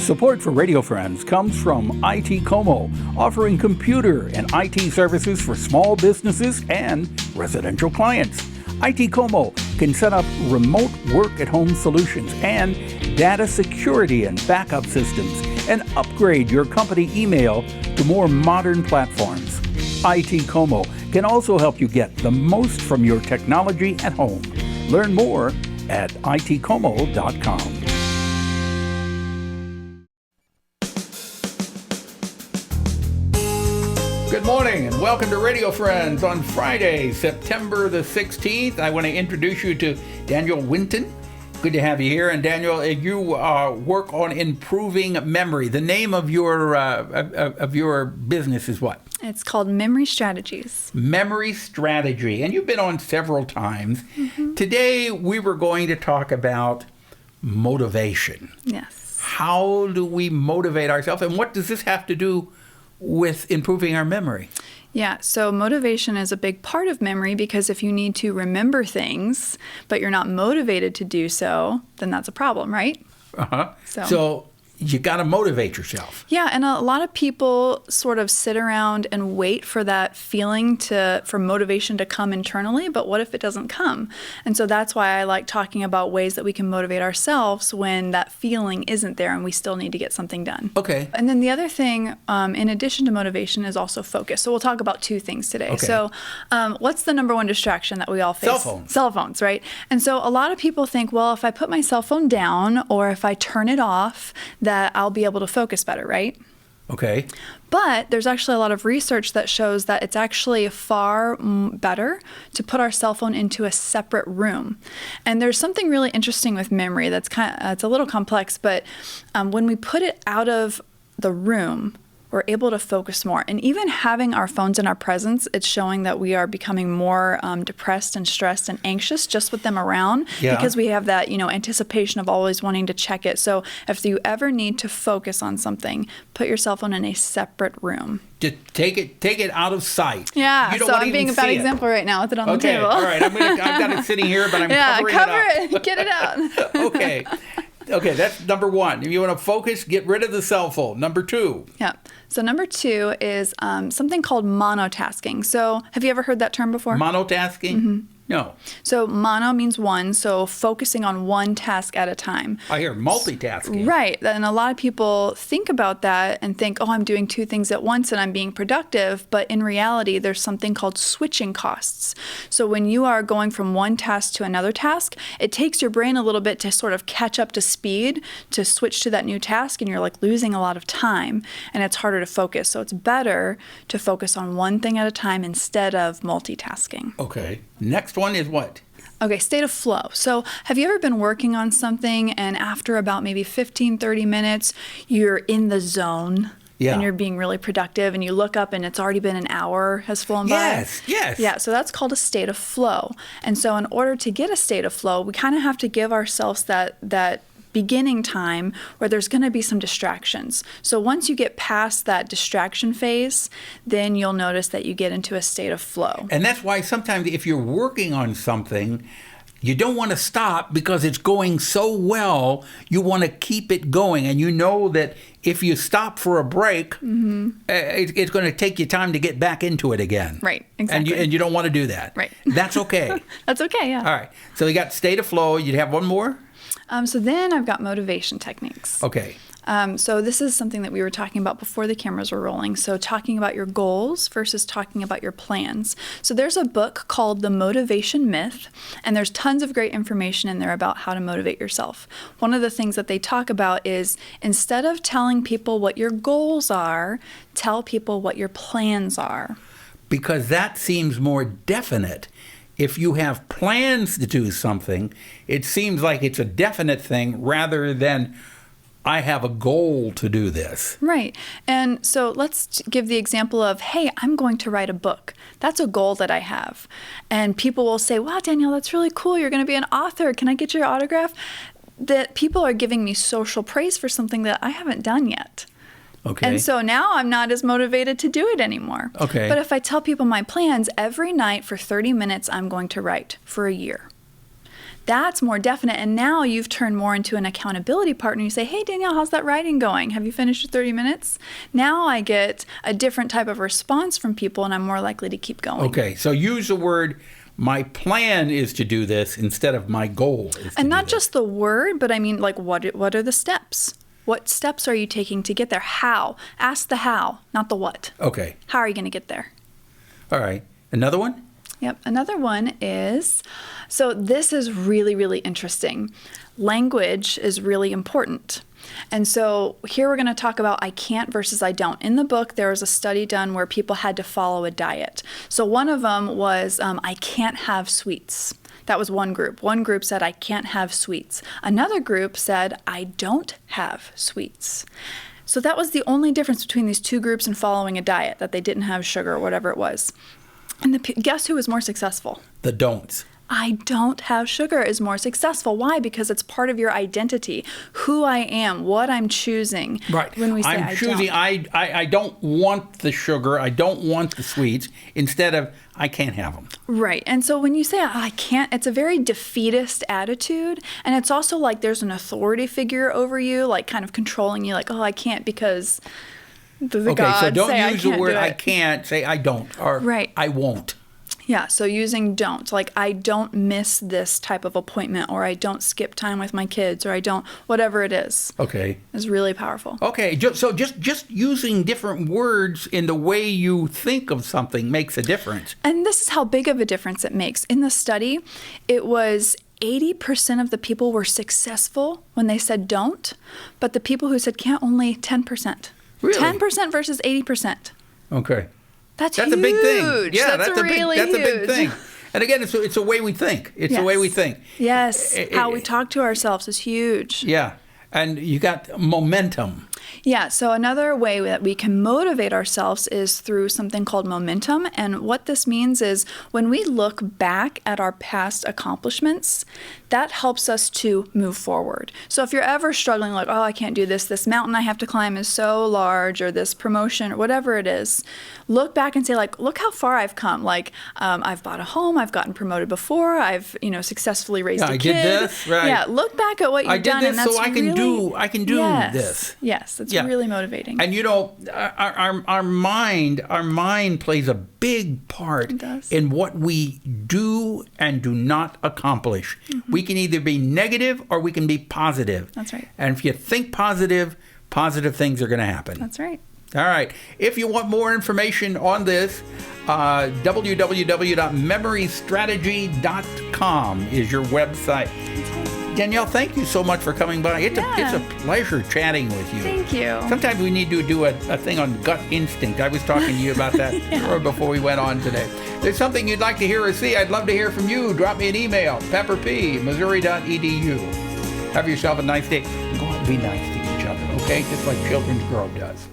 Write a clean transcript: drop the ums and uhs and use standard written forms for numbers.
Support for Radio Friends comes from IT Como, offering computer and IT services for small businesses and residential clients. IT Como can set up remote work-at-home solutions and data security and backup systems and upgrade your company email to more modern platforms. IT Como can also help you get the most from your technology at home. Learn more at itcomo.com. Good morning and welcome to Radio Friends on Friday, September the 16th. I want to introduce you to Danielle Winton. Good to have you here. And Danielle, you work on improving memory. The name of your business is what? It's called Memory Strategies. Memory Strategy. And you've been on several times. Mm-hmm. Today we were going to talk about motivation. Yes. How do we motivate ourselves? And what does this have to do with improving our memory? Yeah, so motivation is a big part of memory because if you need to remember things, but you're not motivated to do so, then that's a problem, right? Uh-huh. So you got to motivate yourself. Yeah, and a lot of people sort of sit around and wait for that feeling for motivation to come internally, but what if it doesn't come? And so that's why I like talking about ways that we can motivate ourselves when that feeling isn't there and we still need to get something done. Okay. And then the other thing, in addition to motivation, is also focus. So we'll talk about two things today. Okay. So what's the number one distraction that we all face? Cell phones. Cell phones, right? And so a lot of people think, well, if I put my cell phone down or if I turn it off, that I'll be able to focus better, right? Okay. But there's actually a lot of research that shows that it's actually far better to put our cell phone into a separate room. And there's something really interesting with memory that's it's a little complex, but when we put it out of the room, we're able to focus more. And even having our phones in our presence, it's showing that we are becoming more depressed and stressed and anxious just with them around because we have that, anticipation of always wanting to check it. So if you ever need to focus on something, put your cell phone in a separate room. Just take it out of sight. Yeah, you don't so want I'm to being a even bad see example right now with it on Okay, the table. all right. I've got it sitting here, but I'm covering cover it up. Get it out. Okay, that's number one. If you want to focus, get rid of the cell phone. Number two. Yeah. So number two is something called monotasking. So have you ever heard that term before? Monotasking? Mm-hmm. No. So mono means one, so focusing on one task at a time. I hear multitasking. Right. And a lot of people think about that and think, I'm doing two things at once and I'm being productive. But in reality, there's something called switching costs. So when you are going from one task to another task, it takes your brain a little bit to sort of catch up to speed to switch to that new task. And you're like losing a lot of time and it's harder to focus. So it's better to focus on one thing at a time instead of multitasking. Okay. Next one is what? Okay, state of flow. So have you ever been working on something and after about maybe 15, 30 minutes, you're in the zone and you're being really productive and you look up and it's already been an hour has flown by? Yes. Yeah, so that's called a state of flow. And so in order to get a state of flow, we kind of have to give ourselves that beginning time where there's going to be some distractions. So once you get past that distraction phase, then you'll notice that you get into a state of flow. And that's why sometimes if you're working on something, you don't want to stop because it's going so well, you want to keep it going. And you know that if you stop for a break, it's going to take you time to get back into it again. Right, exactly. And you don't want to do that. Right. That's okay. That's okay, yeah. All right. So you got state of flow. You have one more? So then I've got motivation techniques. Okay. So this is something that we were talking about before the cameras were rolling. So talking about your goals versus talking about your plans. So there's a book called The Motivation Myth, and there's tons of great information in there about how to motivate yourself. One of the things that they talk about is instead of telling people what your goals are, tell people what your plans are. Because that seems more definite. If you have plans to do something, it seems like it's a definite thing rather than I have a goal to do this. Right. And so let's give the example of, hey, I'm going to write a book. That's a goal that I have. And people will say, wow, Danielle, that's really cool. You're going to be an author. Can I get your autograph? That people are giving me social praise for something that I haven't done yet. Okay. And so now I'm not as motivated to do it anymore. Okay. But if I tell people my plans, every night for 30 minutes, I'm going to write for a year. That's more definite. And now you've turned more into an accountability partner. You say, hey, Danielle, how's that writing going? Have you finished your 30 minutes? Now I get a different type of response from people, and I'm more likely to keep going. Okay, so use the word, my plan is to do this instead of my goal is to And do not this. just the word, but I mean, like, what are the steps? What steps are you taking to get there? How? Ask the how, not the what. Okay, How are you going to get there? all right. Another one? Yep. Another one is, so this is really, really interesting. Language is really important. And so here we're going to talk about I can't versus I don't. In the book, there was a study done where people had to follow a diet. So one of them was I can't have sweets. That was one group. One group said I can't have sweets. Another group said I don't have sweets. So that was the only difference between these two groups in following a diet, that they didn't have sugar or whatever it was. And guess who was more successful? The don'ts. I don't have sugar is more successful. Why? Because it's part of your identity, who I am, what I'm choosing. Right. When we say I'm choosing, I don't want the sugar, I don't want the sweets, instead of I can't have them. Right. And so when you say I can't, it's a very defeatist attitude. And it's also like there's an authority figure over you, like kind of controlling you, like, oh, I can't because the Okay, gods so don't say use I the can't word do I it. can't, say I don't, or Right. I won't. Yeah, so using don't, like I don't miss this type of appointment, or I don't skip time with my kids, or I don't, whatever it is really powerful. Okay, so just using different words in the way you think of something makes a difference. And this is how big of a difference it makes. In the study, it was 80% of the people were successful when they said don't, but the people who said can't, only 10%. Really? 10% versus 80%. Okay. That's a huge. big thing. Yeah, that's really a big huge. thing. And again, it's a way we think. It's the way we think. Yes, how we talk to ourselves is huge. Yeah, and you got momentum. Yeah, so another way that we can motivate ourselves is through something called momentum. And what this means is when we look back at our past accomplishments, that helps us to move forward. So if you're ever struggling, like, oh, I can't do this mountain I have to climb is so large, or this promotion, or whatever it is, look back and say, like, look how far I've come. Like, I've bought a home, I've gotten promoted before, I've, successfully raised a kid. I did this, right. Yeah, look back at what you've done. I did and this that's so I can do yes, this. Yes, it's Yeah. really motivating. And our mind plays a big part It does. in what we do and do not accomplish. Mm-hmm. We can either be negative or we can be positive. That's right. And if you think positive things are going to happen. That's right. All right. If you want more information on this, www.memorystrategy.com is your website. Danielle, thank you so much for coming by. It's a pleasure chatting with you. Thank you. Sometimes we need to do a thing on gut instinct. I was talking to you about that before we went on today. If there's something you'd like to hear or see, I'd love to hear from you. Drop me an email, pepperp@missouri.edu. Have yourself a nice day. Go out and be nice to each other, okay? Just like Children's Grove does.